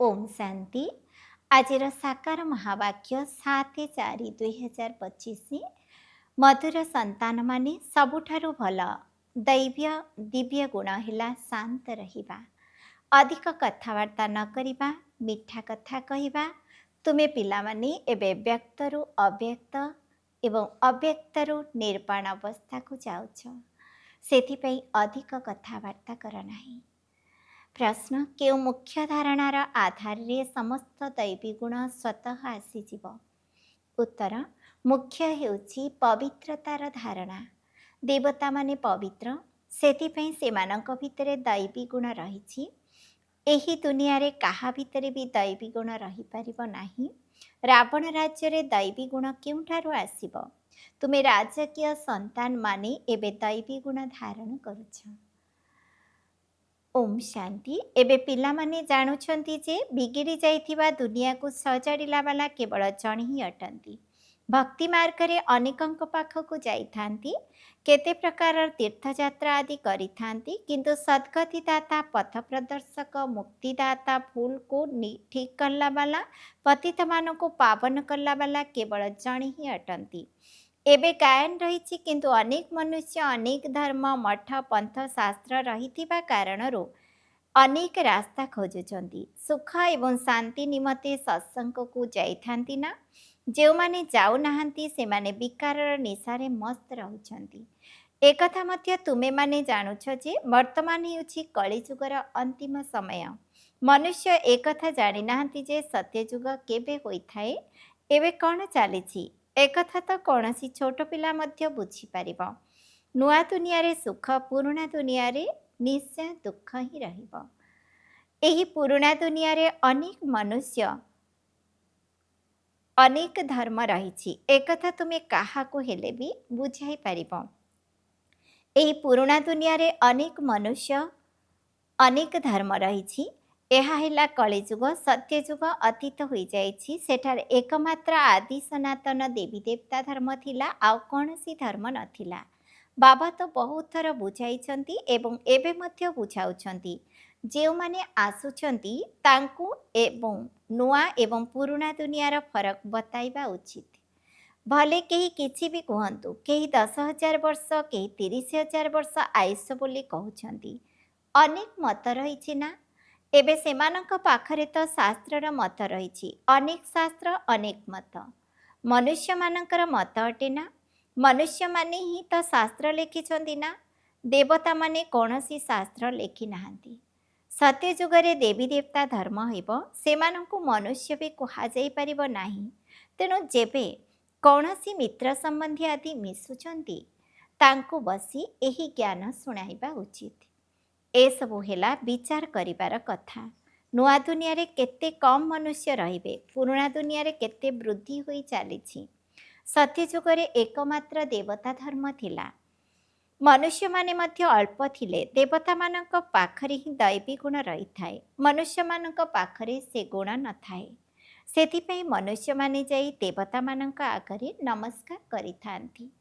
ओम शांति। आजिर साकार महावाक्य 7/4/2025। मधुर संतान माने सबुठारु भल दैव्य दिव्य गुण हिला शांत रहिबा, अधिक कथबार्ता न करिबा, मिठा कथा कहिबा। तुमे पिलामाने एबे व्यक्तरु अव्यक्त एवं अव्यक्तरु निर्वाण अवस्था को जाउछ, सेथिपई अधिक कथबार्ता कर नाही। प्रश्न, केउ मुख्य धारणार आधार रे समस्त दैवी गुण स्वतः आसीजिव? उत्तर, मुख्य हेउछि पवित्रतार धारणा। देवता माने पवित्र, सेथिपई सेमानंक भितरे दैवी गुण रहिछि। एही दुनिया रे काहा भितरे भी दैवी गुण रही परिबो नाही। रावण राज्य रे दैवी गुण केउठारु आसीब? तुमे राजकीय संतान माने एबे दैवी गुण धारण करुछ। ओम शांति। एबे पिला माने जानुछंती जे बिगिड़ी जाइथिबा दुनिया को सजाड़िला वाला केवल जण ही अटंती। भक्ति मार्ग रे अनेकंक पाखकु जाइथांती, केते प्रकार तीर्थयात्रा आदि करिथांती, किंतु सद्गति दाता, पथ प्रदर्शक, मुक्तिदाता, भूल को ठीक करला वाला, पतित मानव को पावन करला वाला केवल जण ही अटंती। एबे गायन रही, किंतु अनेक मनुष्य अनेक धर्म मठ पंथ शास्त्र रहिथिबा कारणरू अनेक रास्ता खोजुचंती। सुख एवं शांति निमते सत्संग को जाइथांती ना, जो माने जाऊ नाहांती सेमाने विकारर निशारे मस्त रहुचंती। एकथा मध्य तुमे माने जानुछ जे वर्तमान हेउछि कलिजुगर अंतिम समय। मनुष्य एकथा जानि नाहांती जे सत्यजुग केबे होइथाए, एबे कौन चलीछि। एकथा तो कौनसी छोट पिला मध्य बुझी पारिबो। नुआ दुनिया रे सुख, पुराना दुनिया रे निश्चय दुख ही रहिबो। एही पुराना दुनिया रे अनेक मनुष्य अनेक धर्म रहिछि, एकथा तुमे काहाको हेले भी बुझाई पारिबो। एही पुराना दुनिया रे अनेक मनुष्य अनेक धर्म रहिछि। ଏହା ହେଲା କଳିଯୁଗ। ସତ୍ୟଯୁଗ ଅତୀତ ହୋଇଯାଇଛି। ସେଠାରେ ଏକମାତ୍ର ଆଦି ସନାତନ ଦେବୀ ଦେବତା ଧର୍ମ ଥିଲା, ଆଉ କୌଣସି ଧର୍ମ ନଥିଲା। ବାବା ତ ବହୁତ ଥର ବୁଝାଇଛନ୍ତି ଏବଂ ଏବେ ମଧ୍ୟ ବୁଝାଉଛନ୍ତି। ଯେଉଁମାନେ ଆସୁଛନ୍ତି ତାଙ୍କୁ ଏବଂ ନୂଆ ଏବଂ ପୁରୁଣା ଦୁନିଆର ଫରକ ବତାଇବା ଉଚିତ। ଭଲେ କେହି କିଛି ବି କୁହନ୍ତୁ, କେହି 10,000 ବର୍ଷ, କେହି 30,000 ବର୍ଷ ଆୟୁଷ ବୋଲି କହୁଛନ୍ତି। ଅନେକ ମତ ରହିଛି ନା। एबे सेमानंक पाखरे तो शास्त्रर मत रही। अनेक शास्त्र अनेक मत। मनुष्य मानकर मत अटे ना। मनुष्य माने ही तो शास्त्र लिखिछंती ना। देवता माने कौनसी शास्त्र लिखि नाहांती। सत्य जुगरे देवी देवता धर्म हेबो, सेमानंकु मनुष्य भी कुहा जाई परिबो नाही। तेणु जेबे कौनसी मित्र संबंधी आदि मिसुचंती, तांकु बसी एही ज्ञान सुनाइबा उचित। ए सबु हेला विचार करिबार कथा। नुआ दुनिया रे केते कम मनुष्य रहिबे, पुराना दुनिया रे केते वृद्धि होई चालिछि। सत्य जुगरे एकमात्र देवता धर्म थिला। मनुष्य माने मध्य अल्प थिले। देवता मानक पाखरे ही दैवी गुण रही थाए, मनुष्य मानक पाखरे से गुण न थाए। सेथिपई मनुष्य माने जाई देवता मानक आगरे नमस्कार करिथांती।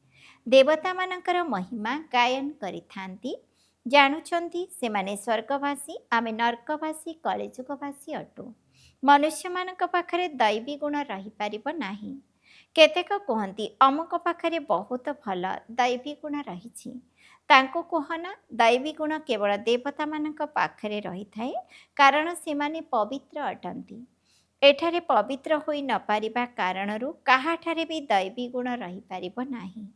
देवता मानकर महिमा गायन करिथांती। जानुछंती सेमाने स्वर्गवासी, आमे नरकवासी, कलिजुगवासी अटु। मनुष्य मानक पाखरे दैवी गुण रही पारिबो नाही। केतेक कहंती अमुक पाखरे बहुत भल दैवी गुण रहिछि। तांको कहना दैवी गुण केवल देवता मानक पाखरे रही थाए, कारण सेमाने पवित्र अटंती। एठारे पवित्र होई न पारिबा कारणरू काहाठारे भी दैवी गुण रही पारिबो नाही,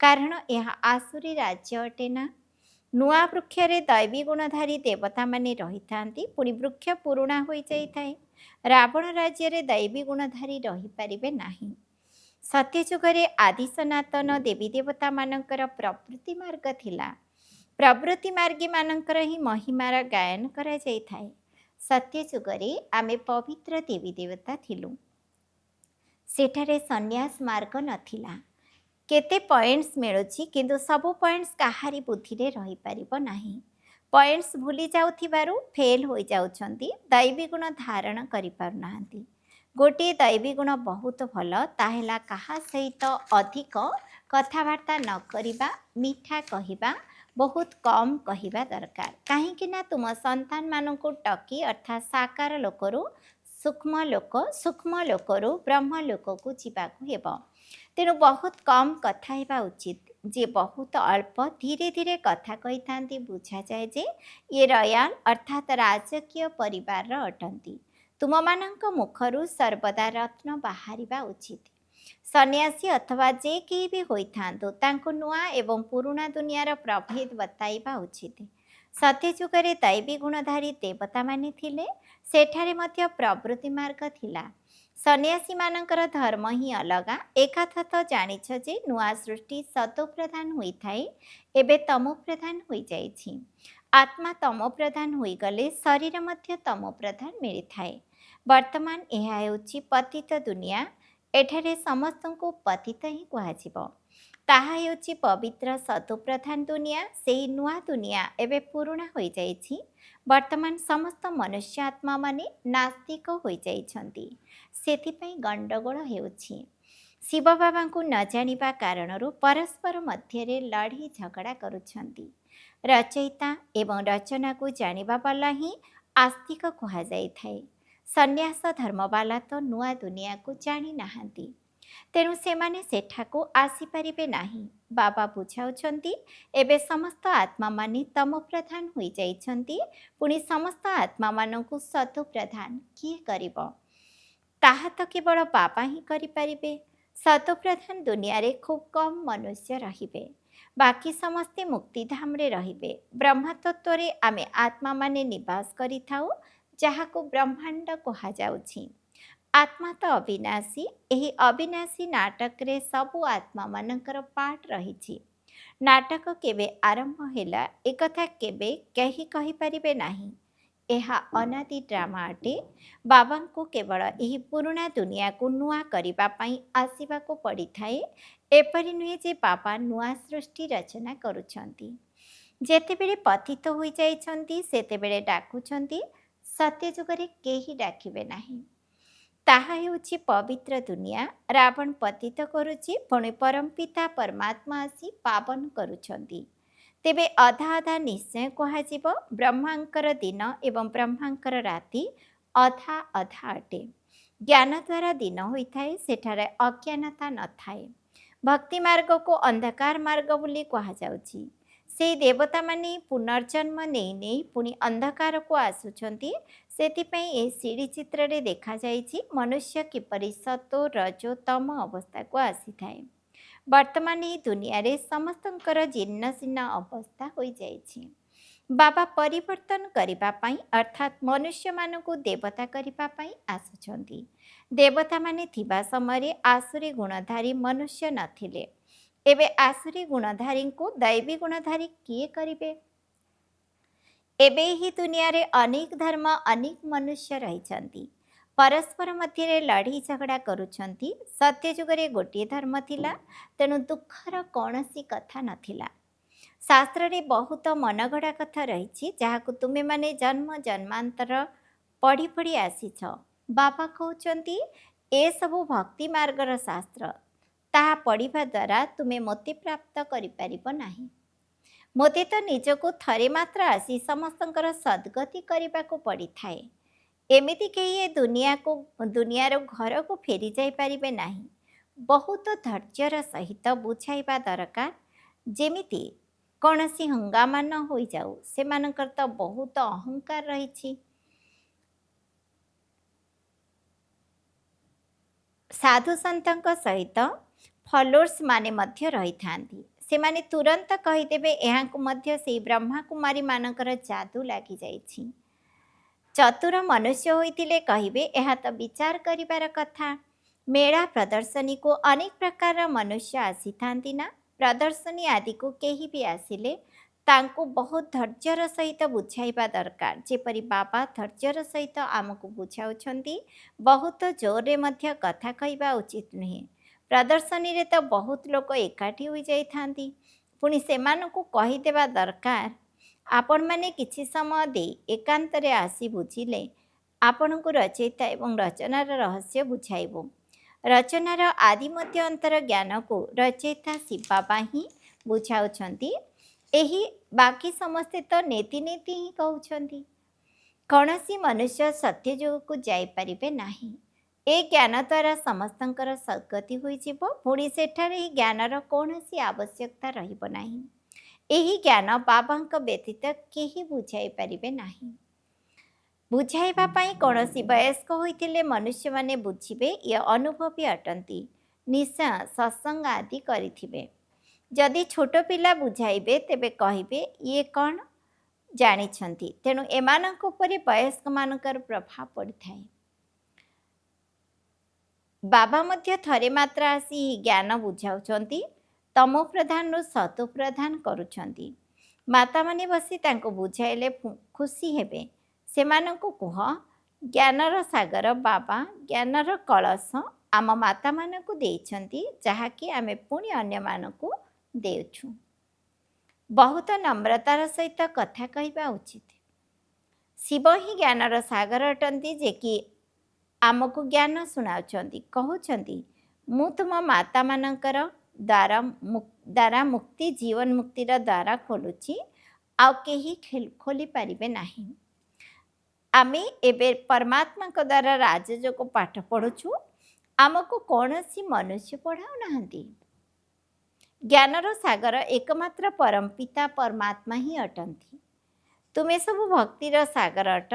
कारण यह आसुरी राज्य अटे ना। नुआ वृक्ष रे दैवी गुणधारी देवता माने रही थांती, पुणी वृक्ष पुरुणा होई जाई थाए। रावण राज्य रे दैवी गुणधारी रही पारिबे नाही। सत्य जुगरे आदि सनातन देवी देवता मानकर प्रवृत्ति मार्ग थिला। प्रवृत्ति मार्गी मानकर ही महिमार गायन करा जाई थाए। सत्य जुगरे आमे पवित्र देवी देवता थिलु। सेठारे सन्यास मार्ग नथिला। केते पॉइंट्स मिलुछि, किंतु सबु पॉइंट्स काहारी बुद्धि रे रही पारिबो नाही। पॉइंट्स भूली जाउथिबारु फेल होई जाउछंती, दैवी गुण धारण करि पारु नाहांती। ଗୋଟିଏ ଦୈବୀ ଗୁଣ ବହୁତ ଭଲ, ତାହା ହେଲା କାହା ସହିତ ଅଧିକ କଥାବାର୍ତ୍ତା ନ କରିବା, ମିଠା କହିବା, ବହୁତ କମ୍ କହିବା ଦରକାର। କାହିଁକି ନା ତୁମ ସନ୍ତାନମାନଙ୍କୁ ଟକି ଅର୍ଥାତ୍ ସାକାର ଲୋକରୁ ସୂକ୍ଷ୍ମ ଲୋକରୁ ବ୍ରହ୍ମ ଲୋକକୁ ଯିବାକୁ ହେବ। ତେଣୁ ବହୁତ କମ୍ କଥା ହେବା ଉଚିତ। ଯିଏ ବହୁତ ଅଳ୍ପ ଧୀରେ ଧୀରେ କଥା କହିଥାନ୍ତି, ବୁଝାଯାଏ ଯେ ଇଏ ରୟାଲ ଅର୍ଥାତ୍ ରାଜକୀୟ ପରିବାରର ଅଟନ୍ତି। ତୁମମାନଙ୍କ ମୁଖରୁ ସର୍ବଦା ରତ୍ନ ବାହାରିବା ଉଚିତ। ସନ୍ନ୍ୟାସୀ ଅଥବା ଯେ କେହି ବି ହୋଇଥାନ୍ତୁ, ତାଙ୍କୁ ନୂଆ ଏବଂ ପୁରୁଣା ଦୁନିଆର ପ୍ରଭେଦ ବତାଇବା ଉଚିତ। ସତ୍ୟଯୁଗରେ ଦୈବୀ ଗୁଣଧାରୀ ଦେବତାମାନେ ଥିଲେ, ସେଠାରେ ମଧ୍ୟ ପ୍ରବୃତ୍ତି ମାର୍ଗ ଥିଲା। ସନ୍ନ୍ୟାସୀମାନଙ୍କର ଧର୍ମ ହିଁ ଅଲଗା। ଏକଥା ତ ଜାଣିଛ ଯେ ନୂଆ ସୃଷ୍ଟି ସତୋପ୍ରଧାନ ହୋଇଥାଏ, ଏବେ ତମୋପ୍ରଧାନ ହୋଇଯାଇଛି। ଆତ୍ମା ତମୋପ୍ରଧାନ ହୋଇଗଲେ ଶରୀର ମଧ୍ୟ ତମୋପ୍ରଧାନ ମିଳିଥାଏ। ବର୍ତ୍ତମାନ ଏହା ହେଉଛି ପତିତ ଦୁନିଆ। ଏଠାରେ ସମସ୍ତଙ୍କୁ ପତିତ ହିଁ କୁହାଯିବ। ତାହା ହେଉଛି ପବିତ୍ର ସତୋପ୍ରଧାନ ଦୁନିଆ। ସେହି ନୂଆ ଦୁନିଆ ଏବେ ପୁରୁଣା ହୋଇଯାଇଛି। ବର୍ତ୍ତମାନ ସମସ୍ତ ମନୁଷ୍ୟ ଆତ୍ମାମାନେ ନାସ୍ତିକ ହୋଇଯାଇଛନ୍ତି। ସେଥିପାଇଁ ଗଣ୍ଡଗୋଳ ହେଉଛି। ଶିବ ବାବାଙ୍କୁ ନ ଜାଣିବା କାରଣରୁ ପରସ୍ପର ମଧ୍ୟରେ ଲଢ଼େଇ ଝଗଡ଼ା କରୁଛନ୍ତି। ରଚୟିତା ଏବଂ ରଚନାକୁ ଜାଣିବା ବାଲା ହିଁ ଆସ୍ତିକ କୁହାଯାଇଥାଏ। ସନ୍ନ୍ୟାସ ଧର୍ମବାଲା ତ ନୂଆ ଦୁନିଆକୁ ଜାଣି ନାହାନ୍ତି, ତେଣୁ ସେମାନେ ସେଠାକୁ ଆସିପାରିବେ ନାହିଁ। ବାବା ବୁଝାଉଛନ୍ତି, ଏବେ ସମସ୍ତ ଆତ୍ମାମାନେ ତମୋପ୍ରଧାନ ହୋଇଯାଇଛନ୍ତି, ପୁଣି ସମସ୍ତ ଆତ୍ମାମାନଙ୍କୁ ସତୋପ୍ରଧାନ କିଏ କରିବ? ତାହା ତ କେବଳ ବାବା ହିଁ କରିପାରିବେ। ସତୋପ୍ରଧାନ ଦୁନିଆରେ ଖୁବ୍ କମ୍ ମନୁଷ୍ୟ ରହିବେ, ବାକି ସମସ୍ତେ ମୁକ୍ତିଧାମରେ ରହିବେ। ବ୍ରହ୍ମତତ୍ତ୍ୱରେ ଆମେ ଆତ୍ମାମାନେ ନିବାସ କରିଥାଉ, ଯାହାକୁ ବ୍ରହ୍ମାଣ୍ଡ କୁହାଯାଉଛି। ଆତ୍ମା ତ ଅବିନାଶୀ। ଏହି ଅବିନାଶୀ ନାଟକରେ ସବୁ ଆତ୍ମାମାନଙ୍କର ପାର୍ଟ ରହିଛି। ନାଟକ କେବେ ଆରମ୍ଭ ହେଲା, ଏକଥା କେବେ କେହି କହିପାରିବେ ନାହିଁ। ଏହା ଅନାଦି ଡ୍ରାମା ଅଟେ। ବାବାଙ୍କୁ କେବଳ ଏହି ପୁରୁଣା ଦୁନିଆକୁ ନୂଆ କରିବା ପାଇଁ ଆସିବାକୁ ପଡ଼ିଥାଏ। ଏପରି ନୁହେଁ ଯେ ବାବା ନୂଆ ସୃଷ୍ଟି ରଚନା କରୁଛନ୍ତି। ଯେତେବେଳେ ପତିତ ହୋଇଯାଇଛନ୍ତି, ସେତେବେଳେ ଡାକୁଛନ୍ତି। ସତ୍ୟଯୁଗରେ କେହି ଡାକିବେ ନାହିଁ। ତାହା ହେଉଛି ପବିତ୍ର ଦୁନିଆ। ରାବଣ ପତିତ କରୁଛି, ପୁଣି ପରମପିତା ପରମାତ୍ମା ଆସି ପାବନ କରୁଛନ୍ତି। ତେବେ ଅଧା ଅଧା ନିଶ୍ଚୟ କୁହାଯିବ। ବ୍ରହ୍ମାଙ୍କର ଦିନ ଏବଂ ବ୍ରହ୍ମାଙ୍କର ରାତି ଅଧା ଅଧା ଅଟେ। ଜ୍ଞାନ ଦ୍ୱାରା ଦିନ ହୋଇଥାଏ, ସେଠାରେ ଅଜ୍ଞାନତା ନଥାଏ। ଭକ୍ତି ମାର୍ଗକୁ ଅନ୍ଧକାର ମାର୍ଗ ବୋଲି କୁହାଯାଉଛି। ସେହି ଦେବତାମାନେ ପୁନର୍ଜନ୍ମ ନେଇ ନେଇ ପୁଣି ଅନ୍ଧକାରକୁ ଆସୁଛନ୍ତି। ସେଥିପାଇଁ ଏହି ସିଡ଼ି ଚିତ୍ରରେ ଦେଖାଯାଇଛି ମନୁଷ୍ୟ କିପରି ସତୋ ରଜୋ ତମ ଅବସ୍ଥାକୁ ଆସିଥାଏ। ବର୍ତ୍ତମାନ ଏହି ଦୁନିଆରେ ସମସ୍ତଙ୍କର ଜୀର୍ଣ୍ଣ ଶୀର୍ଣ୍ଣ ଅବସ୍ଥା ହୋଇଯାଇଛି। ବାବା ପରିବର୍ତ୍ତନ କରିବା ପାଇଁ ଅର୍ଥାତ୍ ମନୁଷ୍ୟମାନଙ୍କୁ ଦେବତା କରିବା ପାଇଁ ଆସୁଛନ୍ତି। ଦେବତାମାନେ ଥିବା ସମୟରେ ଆସୁରୀ ଗୁଣଧାରୀ ମନୁଷ୍ୟ ନଥିଲେ। ଏବେ ଆସୁରୀ ଗୁଣଧାରୀଙ୍କୁ ଦୈବୀ ଗୁଣଧାରୀ କିଏ କରିବେ? ଏବେ ଏହି ଦୁନିଆରେ ଅନେକ ଧର୍ମ, ଅନେକ ମନୁଷ୍ୟ ରହିଛନ୍ତି। ପରସ୍ପର ମଧ୍ୟରେ ଲଢ଼େଇ ଝଗଡ଼ା କରୁଛନ୍ତି। ସତ୍ୟଯୁଗରେ ଗୋଟିଏ ଧର୍ମ ଥିଲା, ତେଣୁ ଦୁଃଖର କୌଣସି କଥା ନଥିଲା। ଶାସ୍ତ୍ରରେ ବହୁତ ମନଗଢ଼ା କଥା ରହିଛି, ଯାହାକୁ ତୁମେମାନେ ଜନ୍ମ ଜନ୍ମାନ୍ତର ପଢ଼ି ପଢ଼ି ଆସିଛ। ବାବା କହୁଛନ୍ତି, ଏସବୁ ଭକ୍ତି ମାର୍ଗର ଶାସ୍ତ୍ର। ତାହା ପଢ଼ିବା ଦ୍ୱାରା ତୁମେ ମୋତି ପ୍ରାପ୍ତ କରିପାରିବ ନାହିଁ। ମୋତେ ତ ନିଜକୁ ଥରେ ମାତ୍ର ଆସି ସମସ୍ତଙ୍କର ସଦ୍ଗତି କରିବାକୁ ପଡ଼ିଥାଏ। ଏମିତି କେହି ଏ ଦୁନିଆର ଘରକୁ ଫେରି ଯାଇପାରିବେ ନାହିଁ। ବହୁତ ଧୈର୍ଯ୍ୟର ସହିତ ବୁଝାଇବା ଦରକାର, ଯେମିତି କୌଣସି ହଙ୍ଗାମା ନ ହୋଇଯାଉ। ସେମାନଙ୍କର ତ ବହୁତ ଅହଙ୍କାର ରହିଛି। ସାଧୁସନ୍ଥଙ୍କ ସହିତ ଫଲୋଅର୍ସ ମାନେ ମଧ୍ୟ ରହିଥାନ୍ତି। ସେମାନେ ତୁରନ୍ତ କହିଦେବେ, ଏହାଙ୍କୁ ମଧ୍ୟ ସେହି ବ୍ରହ୍ମାକୁମାରୀମାନଙ୍କର ଯାଦୁ ଲାଗିଯାଇଛି। ଚତୁର ମନୁଷ୍ୟ ହୋଇଥିଲେ କହିବେ, ଏହା ତ ବିଚାର କରିବାର କଥା। ମେଳା ପ୍ରଦର୍ଶନୀକୁ ଅନେକ ପ୍ରକାରର ମନୁଷ୍ୟ ଆସିଥାନ୍ତି ନା। ପ୍ରଦର୍ଶନୀ ଆଦିକୁ କେହି ବି ଆସିଲେ ତାଙ୍କୁ ବହୁତ ଧୈର୍ଯ୍ୟର ସହିତ ବୁଝାଇବା ଦରକାର, ଯେପରି ବାବା ଧୈର୍ଯ୍ୟର ସହିତ ଆମକୁ ବୁଝାଉଛନ୍ତି। ବହୁତ ଜୋରରେ ମଧ୍ୟ କଥା କହିବା ଉଚିତ ନୁହେଁ। ପ୍ରଦର୍ଶନୀରେ ତ ବହୁତ ଲୋକ ଏକାଠି ହୋଇଯାଇଥାନ୍ତି, ପୁଣି ସେମାନଙ୍କୁ କହିଦେବା ଦରକାର, ଆପଣମାନେ କିଛି ସମୟ ଦେଇ ଏକାନ୍ତରେ ଆସି ବୁଝିଲେ ଆପଣଙ୍କୁ ରଚୟିତା ଏବଂ ରଚନାର ରହସ୍ୟ ବୁଝାଇବୁ। ରଚନାର ଆଦି ମଧ୍ୟ ଅନ୍ତର ଜ୍ଞାନକୁ ରଚୟିତା ଶିବ ବାବା ହିଁ ବୁଝାଉଛନ୍ତି। ଏହି ବାକି ସମସ୍ତେ ତ ନୀତି ନୀତି ହିଁ କହୁଛନ୍ତି। କୌଣସି ମନୁଷ୍ୟ ସତ୍ୟ ଯୁଗକୁ ଯାଇପାରିବେ ନାହିଁ। ଏ ଜ୍ଞାନ ଦ୍ୱାରା ସମସ୍ତଙ୍କର ସଦ୍ଗତି ହୋଇଯିବ। ପୁଣି ସେଠାରେ ଏହି ଜ୍ଞାନର କୌଣସି ଆବଶ୍ୟକତା ରହିବ ନାହିଁ। ଏହି ଜ୍ଞାନ ବାବାଙ୍କ ବ୍ୟତୀତ କେହି ବୁଝାଇ ପାରିବେ ନାହିଁ। ବୁଝାଇବା ପାଇଁ କୌଣସି ବୟସ୍କ ହୋଇଥିଲେ ମନୁଷ୍ୟମାନେ ବୁଝିବେ ଇଏ ଅନୁଭବୀ ଅଟନ୍ତି। ନିଶା ସତ୍ସଙ୍ଗ ଆଦି କରିଥିବେ। ଯଦି ଛୋଟ ପିଲା ବୁଝାଇବେ ତେବେ କହିବେ ଇଏ କ'ଣ ଜାଣିଛନ୍ତି। ତେଣୁ ଏମାନଙ୍କ ଉପରେ ବୟସ୍କମାନଙ୍କର ପ୍ରଭାବ ପଡ଼ିଥାଏ। ବାବା ମଧ୍ୟ ଥରେ ମାତ୍ର ଆସି ଏହି ଜ୍ଞାନ ବୁଝାଉଛନ୍ତି। ତମୋ ପ୍ରଧାନରୁ ସତୋ ପ୍ରଧାନ କରୁଛନ୍ତି। ମାତାମାନେ ବସି ତାଙ୍କୁ ବୁଝାଇଲେ ଖୁସି ହେବେ। ସେମାନଙ୍କୁ କୁହ, ଜ୍ଞାନର ସାଗର ବାବା ଜ୍ଞାନର କଳସ ଆମ ମାତାମାନଙ୍କୁ ଦେଇଛନ୍ତି, ଯାହାକି ଆମେ ପୁଣି ଅନ୍ୟମାନଙ୍କୁ ଦେଉଛୁ। ବହୁତ ନମ୍ରତାର ସହିତ କଥା କହିବା ଉଚିତ। ଶିବ ହିଁ ଜ୍ଞାନର ସାଗର ଅଟନ୍ତି, ଯେ କି ଆମକୁ ଜ୍ଞାନ ଶୁଣାଉଛନ୍ତି। କହୁଛନ୍ତି, ମୁଁ ତୁମ ମାତାମାନଙ୍କର ଦ୍ୱାରା ମୁକ୍ତି ଜୀବନ ମୁକ୍ତିର ଦ୍ୱାରା ଖୋଲୁଛି, ଆଉ କେହି ଖୋଲି ପାରିବେ ନାହିଁ। ଆମେ ଏବେ ପରମାତ୍ମାଙ୍କ ଦ୍ୱାରା ରାଜଯୋଗ ପାଠ ପଢ଼ୁଛୁ। ଆମକୁ କୌଣସି ମନୁଷ୍ୟ ପଢ଼ାଉ ନାହାନ୍ତି। ଜ୍ଞାନର ସାଗର ଏକମାତ୍ର ପରମ ପିତା ପରମାତ୍ମା ହିଁ ଅଟନ୍ତି। ତୁମେ ସବୁ ଭକ୍ତିର ସାଗର ଅଟ,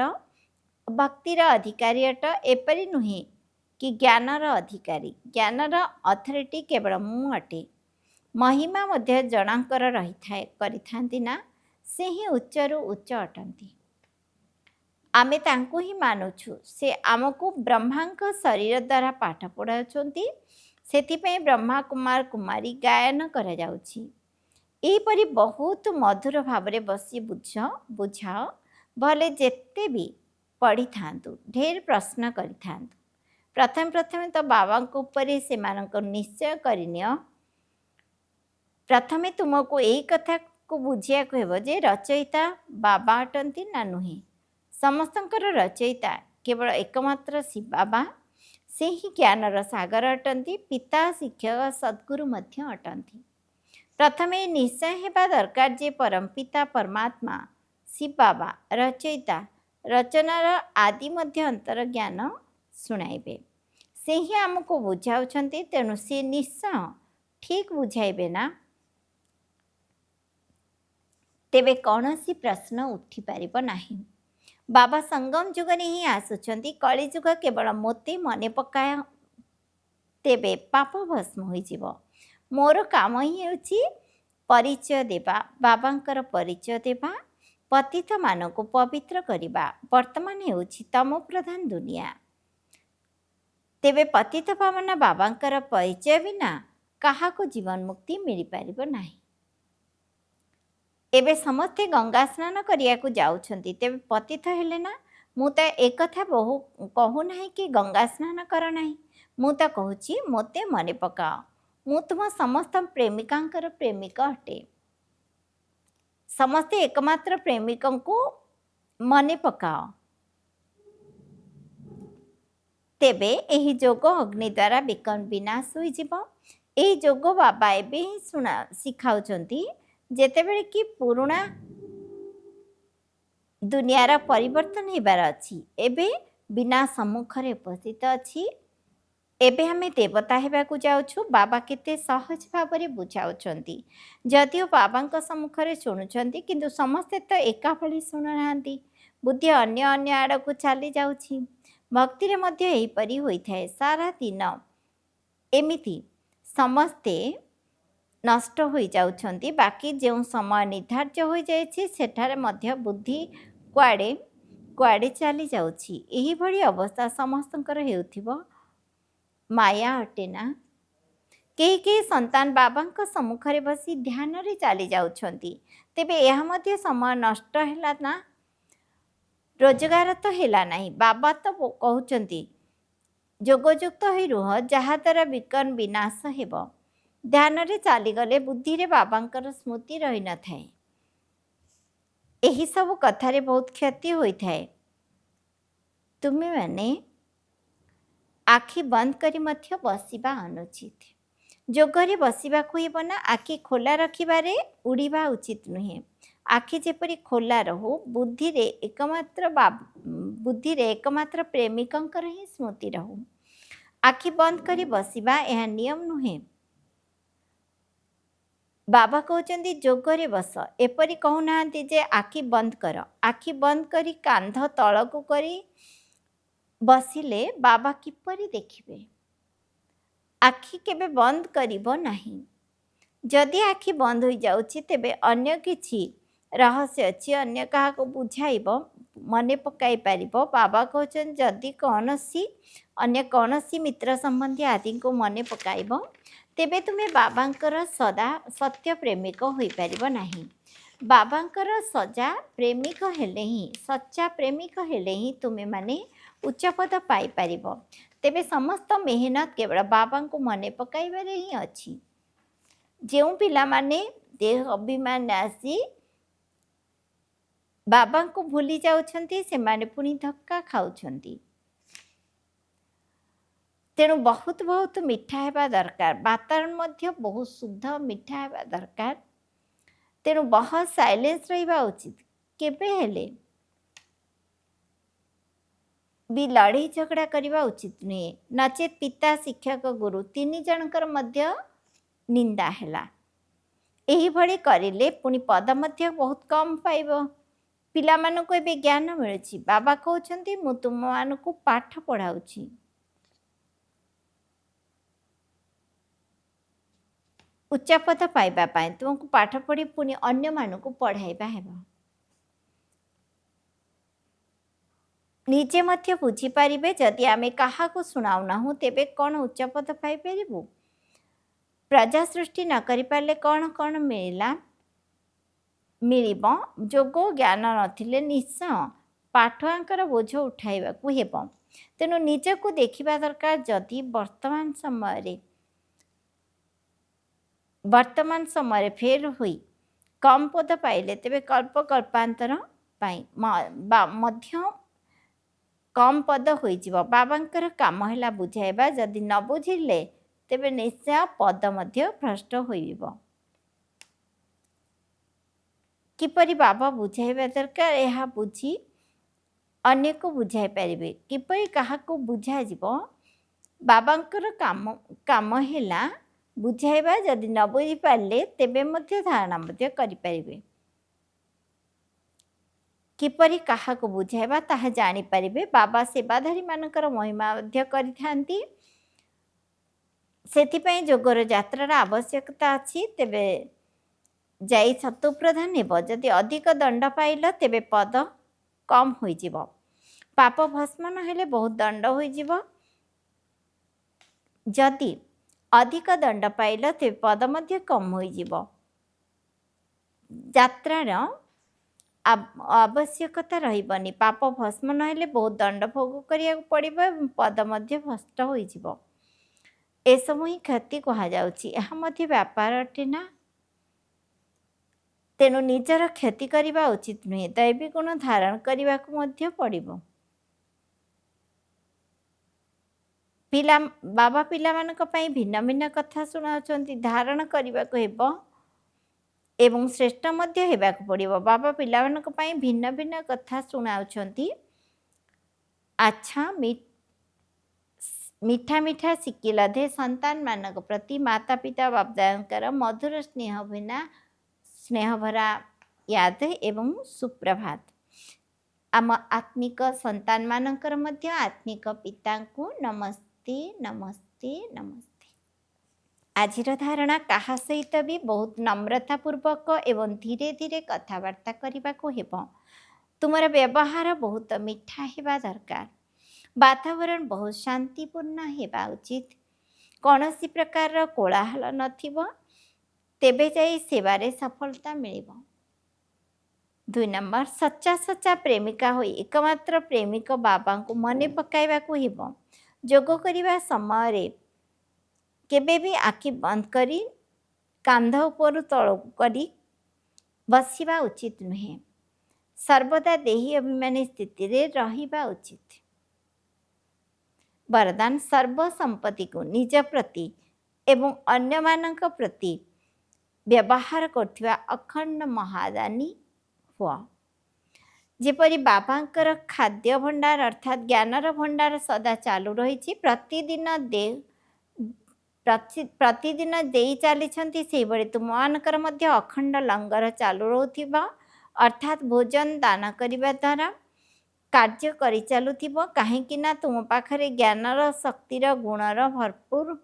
ଭକ୍ତିର ଅଧିକାରୀ ଅଟ। ଏପରି ନୁହେଁ କି ଜ୍ଞାନର ଅଧିକାରୀ। ଜ୍ଞାନର ଅଥରିଟି କେବଳ ମୁଁ ଅଟେ। ମହିମା ମଧ୍ୟ ଜଣଙ୍କର କରିଥାନ୍ତି ନା, ସେ ହିଁ ଉଚ୍ଚରୁ ଉଚ୍ଚ ଅଟନ୍ତି। ଆମେ ତାଙ୍କୁ ହିଁ ମାନୁଛୁ। ସେ ଆମକୁ ବ୍ରହ୍ମାଙ୍କ ଶରୀର ଦ୍ୱାରା ପାଠ ପଢ଼ାଉଛନ୍ତି। ସେଥିପାଇଁ ବ୍ରହ୍ମା କୁମାର କୁମାରୀ ଗାୟନ କରାଯାଉଛି। ଏହିପରି ବହୁତ ମଧୁର ଭାବରେ ବସି ବୁଝାଅ। ଭଲେ ଯେତେ ବି ପଢ଼ିଥାନ୍ତୁ, ଢେର ପ୍ରଶ୍ନ କରିଥାନ୍ତୁ। ପ୍ରଥମେ ତ ବାବାଙ୍କ ଉପରେ ସେମାନଙ୍କ ନିଶ୍ଚୟ କରିନିଅ। ପ୍ରଥମେ ତୁମକୁ ଏଇ କଥାକୁ ବୁଝିବାକୁ ହେବ ଯେ ରଚୟିତା ବାବା ଅଟନ୍ତି ନା ନୁହେଁ। ସମସ୍ତଙ୍କର ରଚୟିତା କେବଳ ଏକମାତ୍ର ଶିବ ବାବା। ସେ ହିଁ ଜ୍ଞାନର ସାଗର ଅଟନ୍ତି। ପିତା, ଶିକ୍ଷକ, ସଦ୍ଗୁରୁ ମଧ୍ୟ ଅଟନ୍ତି। ପ୍ରଥମେ ନିଶ୍ଚୟ ହେବା ଦରକାର ଯେ ପରମ ପିତା ପରମାତ୍ମା ଶିବ ବାବା ରଚୟିତା ରଚନାର ଆଦି ମଧ୍ୟ ଅନ୍ତର ଜ୍ଞାନ ଶୁଣାଇବେ। ସେ ହିଁ ଆମକୁ ବୁଝାଉଛନ୍ତି। ତେଣୁ ସେ ନିଶ୍ଚୟ ଠିକ୍ ବୁଝାଇବେ ନା, ତେବେ କୌଣସି ପ୍ରଶ୍ନ ଉଠିପାରିବ ନାହିଁ। ବାବା ସଙ୍ଗମ ଯୁଗରେ ହିଁ ଆସୁଛନ୍ତି। କଳିଯୁଗ କେବଳ ମୋତେ ମନେ ପକାଅ, ତେବେ ପାପ ଭସ୍ମ ହୋଇଯିବ। ମୋର କାମ ହିଁ ହେଉଛି ପରିଚୟ ଦେବା, ବାବାଙ୍କର ପରିଚୟ ଦେବା, ପତିତମାନଙ୍କୁ ପବିତ୍ର କରିବା। ବର୍ତ୍ତମାନ ହେଉଛି ତମ ପ୍ରଧାନ ଦୁନିଆ। ତେବେ ପତିତ ପାବନ ବାବାଙ୍କର ପରିଚୟ ବିନା କାହାକୁ ଜୀବନ ମୁକ୍ତି ମିଳିପାରିବ ନାହିଁ। ଏବେ ସମସ୍ତେ ଗଙ୍ଗା ସ୍ନାନ କରିବାକୁ ଯାଉଛନ୍ତି, ତେବେ ପତିତ ହେଲେ ନା? ମୁଁ ତ ଏକଥା କହୁନାହିଁ କି ଗଙ୍ଗା ସ୍ନାନ କର ନାହିଁ। ମୁଁ ତ କହୁଛି ମୋତେ ମନେ ପକାଅ। ମୁଁ ତୁମ ସମସ୍ତ ପ୍ରେମିକାଙ୍କର ପ୍ରେମିକ ଅଟେ। ସମସ୍ତେ ଏକମାତ୍ର ପ୍ରେମିକଙ୍କୁ ମନେ ପକାଅ। ତେବେ ଏହି ଯୋଗ ଅଗ୍ନି ଦ୍ୱାରା ବିନାଶ ହୋଇଯିବ। ଏହି ଯୋଗ ବାବା ଏବେ ହିଁ ଶିଖାଉଛନ୍ତି। ଯେତେବେଳେ କି ପୁରୁଣା ଦୁନିଆର ପରିବର୍ତ୍ତନ ହେବାର ଅଛି, ଏବେ ବିନା ସମ୍ମୁଖରେ ଉପସ୍ଥିତ ଅଛି। ଏବେ ଆମେ ଦେବତା ହେବାକୁ ଯାଉଛୁ। ବାବା କେତେ ସହଜ ଭାବରେ ବୁଝାଉଛନ୍ତି। ଯଦିଓ ବାବାଙ୍କ ସମ୍ମୁଖରେ ଶୁଣୁଛନ୍ତି, କିନ୍ତୁ ସମସ୍ତେ ତ ଏକା ଭଳି ଶୁଣୁନାହାନ୍ତି। ବୁଦ୍ଧି ଅନ୍ୟ ଆଡ଼କୁ ଚାଲି ଯାଉଛି। ଭକ୍ତିରେ ମଧ୍ୟ ଏହିପରି ହୋଇଥାଏ। ସାରା ଦିନ ଏମିତି ସମସ୍ତେ ନଷ୍ଟ ହୋଇଯାଉଛନ୍ତି। ବାକି ଯେଉଁ ସମୟ ନିର୍ଦ୍ଧାର୍ଯ୍ୟ ହୋଇଯାଇଛି, ସେଠାରେ ମଧ୍ୟ ବୁଦ୍ଧି କୁଆଡ଼େ ଚାଲି ଯାଉଛି। ଏହିଭଳି ଅବସ୍ଥା ସମସ୍ତଙ୍କର ହେଉଥିବ। ମାୟା ଅଟେ ନା? କେହି ସନ୍ତାନ ବାବାଙ୍କ ସମ୍ମୁଖରେ ବସି ଧ୍ୟାନରେ ଚାଲି ଯାଉଛନ୍ତି। ତେବେ ଏହା ମଧ୍ୟ ସମୟ ନଷ୍ଟ ହେଲା ନା? ରୋଜଗାର ତ ହେଲା ନାହିଁ। ବାବା ତ କହୁଛନ୍ତି ଯୋଗଯୁକ୍ତ ହୋଇ ରୁହ, ଯାହାଦ୍ୱାରା ବିନାଶ ହେବ। ଧ୍ୟାନରେ ଚାଲିଗଲେ ବୁଦ୍ଧିରେ ବାବାଙ୍କର ସ୍ମୃତି ରହିନଥାଏ। ଏହିସବୁ କଥାରେ ବହୁତ କ୍ଷତି ହୋଇଥାଏ। ତୁମେମାନେ ଆଖି ବନ୍ଦ କରି ମଧ୍ୟ ବସିବା ଅନୁଚିତ। ଯୋଗରେ ବସିବାକୁ ହେବ ନା ଆଖି ଖୋଲା ରଖିବାରେ ଉଡ଼ିବା ଉଚିତ ନୁହେଁ। ଆଖି ଯେପରି ଖୋଲା ରହୁ, ବୁଦ୍ଧିରେ ଏକମାତ୍ର ପ୍ରେମିକଙ୍କର ହିଁ ସ୍ମୃତି ରହୁ। ଆଖି ବନ୍ଦ କରି ବସିବା ଏହା ନିୟମ ନୁହେଁ। ବାବା କହୁଛନ୍ତି ଯୋଗରେ ବସ, ଏପରି କହୁନାହାନ୍ତି ଯେ ଆଖି ବନ୍ଦ କର। ଆଖି ବନ୍ଦ କରି କାନ୍ଧ ତଳକୁ କରି ବସିଲେ ବାବା କିପରି ଦେଖିବେ? ଆଖି କେବେ ବନ୍ଦ କରିବ ନାହିଁ। ଯଦି ଆଖି ବନ୍ଦ ହୋଇଯାଉଛି ତେବେ ଅନ୍ୟ କିଛି ରହସ୍ୟ ଅଛି, ଅନ୍ୟ କାହାକୁ ବୁଝାଇବ, ମନେ ପକାଇ ପାରିବ। ବାବା କହୁଛନ୍ତି ଯଦି ଅନ୍ୟ କୌଣସି ମିତ୍ର ସମ୍ବନ୍ଧୀ ଆଦିଙ୍କୁ ମନେ ପକାଇବ ତେବେ ତୁମେ ବାବାଙ୍କର ସଦା ସତ୍ୟ ପ୍ରେମିକ ହୋଇପାରିବ ନାହିଁ। ବାବାଙ୍କର ସଚ୍ଚା ପ୍ରେମିକ ହେଲେ ହିଁ ତୁମେମାନେ ଉଚ୍ଚପଦ ପାଇପାରିବ। ତେବେ ସମସ୍ତ ମେହନତ କେବଳ ବାବାଙ୍କୁ ମନେ ପକାଇବାରେ ହିଁ ଅଛି। ଯେଉଁ ପିଲାମାନେ ଦେହ ଅଭିମାନ ଆସି ବାବାଙ୍କୁ ଭୁଲି ଯାଉଛନ୍ତି ସେମାନେ ପୁଣି ଧକ୍କା ଖାଉଛନ୍ତି। ତେଣୁ ବହୁତ ମିଠା ହେବା ଦରକାର। ବାତାବରଣ ମଧ୍ୟ ବହୁତ ଶୁଦ୍ଧ ମିଠା ହେବା ଦରକାର। ତେଣୁ ବହୁତ ସାଇଲେନ୍ସ ରହିବା ଉଚିତ। କେବେ ହେଲେ ବି ଲଢ଼େଇ ଝଗଡ଼ା କରିବା ଉଚିତ ନୁହେଁ। ନଚେତ୍ ପିତା, ଶିକ୍ଷକ, ଗୁରୁ ତିନି ଜଣଙ୍କର ମଧ୍ୟ ନିନ୍ଦା ହେଲା। ଏହିଭଳି କରିଲେ ପୁଣି ପଦ ମଧ୍ୟ ବହୁତ କମ୍ ପାଇବ। ପିଲାମାନଙ୍କୁ ଏବେ ଜ୍ଞାନ ମିଳୁଛି। ବାବା କହୁଛନ୍ତି ମୁଁ ତୁମମାନଙ୍କୁ ପାଠ ପଢ଼ାଉଛି। ଉଚ୍ଚପଦ ପାଇବା ପାଇଁ ତୁମକୁ ପାଠ ପଢ଼ି ପୁଣି ଅନ୍ୟମାନଙ୍କୁ ପଢ଼ାଇବା ହେବ। ନିଜେ ମଧ୍ୟ ବୁଝିପାରିବେ ଯଦି ଆମେ କାହାକୁ ଶୁଣାଉନାହୁଁ ତେବେ କ'ଣ ଉଚ୍ଚପଦ ପାଇପାରିବୁ? ପ୍ରଜା ସୃଷ୍ଟି ନ କରିପାରିଲେ କ'ଣ ମିଳିବ? ଯୋଗ ଜ୍ଞାନ ନଥିଲେ ନିଶ୍ଚୟ ପାଠୁଆଙ୍କର ବୋଝ ଉଠାଇବାକୁ ହେବ। ତେଣୁ ନିଜକୁ ଦେଖିବା ଦରକାର। ଯଦି ବର୍ତ୍ତମାନ ସମୟରେ ଫେର ହୋଇ କମ୍ ପଦ ପାଇଲେ ତେବେ କଳ୍ପାନ୍ତର ପାଇଁ ମଧ୍ୟ କମ୍ ପଦ ହୋଇଯିବ। ବାବାଙ୍କର କାମ ହେଲା ବୁଝାଇବା। ଯଦି ନ ବୁଝିଲେ ତେବେ ନିଶ୍ଚୟ ପଦ ମଧ୍ୟ ଭ୍ରଷ୍ଟ ହୋଇଯିବ। କିପରି ବାବା ବୁଝାଇବା ଦରକାର ଏହା ବୁଝି ଅନ୍ୟକୁ ବୁଝାଇ ପାରିବେ। କିପରି କାହାକୁ ବୁଝାଯିବ? ବାବାଙ୍କର କାମ ହେଲା ବୁଝାଇବା। ଯଦି ନ ବୁଝିପାରିଲେ ତେବେ ମଧ୍ୟ ଧାରଣା ମଧ୍ୟ କରିପାରିବେ। କିପରି କାହାକୁ ବୁଝାଇବା ତାହା ଜାଣିପାରିବେ। ବାବା ସେବାଧାରୀମାନଙ୍କର ମହିମା ମଧ୍ୟ କରିଥାନ୍ତି। ସେଥିପାଇଁ ଯୋଗର ଯାତ୍ରାର ଆବଶ୍ୟକତା ଅଛି। ତେବେ ଯାଇ ଶତପ୍ରଧାନ ହେବ। ଯଦି ଅଧିକ ଦଣ୍ଡ ପାଇଲ ତେବେ ପଦ କମ୍ ହୋଇଯିବ। ପାପ ଭସ୍ମ ନ ହେଲେ ବହୁତ ଦଣ୍ଡ ହୋଇଯିବ। ଯଦି ଅଧିକ ଦଣ୍ଡ ପାଇଲ ତେବେ ପଦ ମଧ୍ୟ କମ୍ ହୋଇଯିବ। ଯାତ୍ରାର ଆବଶ୍ୟକତା ରହିବନି। ପାପ ଭସ୍ମ ନ ହେଲେ ବହୁତ ଦଣ୍ଡ ଭୋଗ କରିବାକୁ ପଡ଼ିବ ଏବଂ ପଦ ମଧ୍ୟ ଭ୍ରଷ୍ଟ ହୋଇଯିବ। ଏସବୁ ହିଁ କ୍ଷତି କୁହାଯାଉଛି। ଏହା ମଧ୍ୟ ବ୍ୟାପାର ଅଟେ ନା। ତେଣୁ ନିଜର କ୍ଷତି କରିବା ଉଚିତ ନୁହେଁ। ଦୈବୀ ଗୁଣ ଧାରଣ କରିବାକୁ ମଧ୍ୟ ପଡ଼ିବ। ବାବା ପିଲାମାନଙ୍କ ପାଇଁ ଭିନ୍ନ ଭିନ୍ନ କଥା ଶୁଣାଉଛନ୍ତି। ଧାରଣ କରିବାକୁ ହେବ ଏବଂ ଶ୍ରେଷ୍ଠ ମଧ୍ୟ ହେବାକୁ ପଡ଼ିବ। ବାବା ପିଲାମାନଙ୍କ ପାଇଁ ଭିନ୍ନ ଭିନ୍ନ କଥା ଶୁଣାଉଛନ୍ତି। ଆଚ୍ଛା, ମିଠା ମିଠା ଶିଖିଲ ଦେ ସନ୍ତାନମାନଙ୍କ ପ୍ରତି ମାତା ପିତା ବାପଦାଦାଙ୍କର ମଧୁର ସ୍ନେହଭରା ୟାଦ ଏବଂ ସୁପ୍ରଭାତ। ଆମ ଆତ୍ମିକ ସନ୍ତାନମାନଙ୍କର ମଧ୍ୟ ଆତ୍ମିକ ପିତାଙ୍କୁ ନମସ୍ତେ ନମସ୍ତେ ନମସ୍ତେ। ଆଜିର ଧାରଣା କାହା ସହିତ ବି ବହୁତ ନମ୍ରତାପୂର୍ବକ ଏବଂ ଧୀରେ ଧୀରେ କଥାବାର୍ତ୍ତା କରିବାକୁ ହେବ। ତୁମର ବ୍ୟବହାର ବହୁତ ମିଠା ହେବା ଦରକାର। ବାତାବରଣ ବହୁତ ଶାନ୍ତିପୂର୍ଣ୍ଣ ହେବା ଉଚିତ। କୌଣସି ପ୍ରକାରର କୋଳାହଳ ନଥିବ। ତେବେ ଯାଇ ସେବାରେ ସଫଳତା ମିଳିବ। 2 ନମ୍ବର, ସଚ୍ଚା ପ୍ରେମିକା ହୋଇ ଏକମାତ୍ର ପ୍ରେମିକ ବାବାଙ୍କୁ ମନେ ପକାଇବାକୁ ହେବ। ଯୋଗ କରିବା ସମୟରେ କେବେ ବି ଆଖି ବନ୍ଦ କରି କାନ୍ଧ ଉପରୁ ତଳକୁ କରି ବସିବା ଉଚିତ ନୁହେଁ। ସର୍ବଦା ଦେହୀ ଅଭିମାନୀ ସ୍ଥିତିରେ ରହିବା ଉଚିତ। वरदान सर्व संपत्ति को निज प्रति एवं अन्यमानक प्रति व्यवहार करथिबा अखंड महादानी हुआ। जेपरी बाबांकर खाद्य भंडार अर्थात ज्ञानर भंडार सदा चालू रही प्रतिदिन प्रतिदिन दे चली से भली तुमମାନଙ୍କର ମଧ୍ୟ अखंड लंगर चालू रोथिबा अर्थात भोजन दान करने द्वारा कार्य करि चलुथिबो काहेकि ना तुम पाखरे ज्ञानर शक्तिर गुणर भरपूर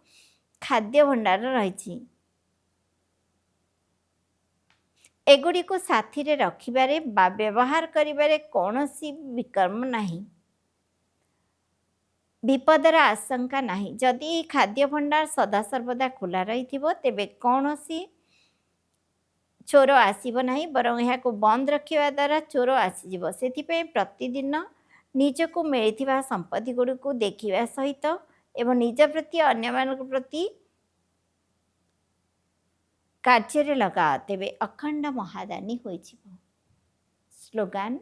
खाद्य भंडार रही। एगुड़ी को साथी रे रखिबारे बा व्यवहार करिबारे कौनसी विकर्म नहीं, विपदर आशंका नहीं। जदि खाद्य भंडार सदा सर्वदा खुला रही तेबे कौनसी चोर आसब नहीं, बरं यहाँ बंद रखा द्वारा चोर आसीज। से प्रतिदिन निजको मिलता संपत्ति गुड़ी को देखा सहित एवं निज प्रति अन्य मान प्रति कार्य लगा तेबे अखंड महादानी हो। स्लोगान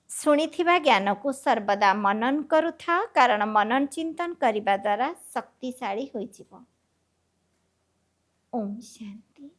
शुणिथिबा ज्ञान को सर्वदा मनन करुथा कारण मनन चिंतन करने द्वारा शक्तिशाली हो। ओम शांति।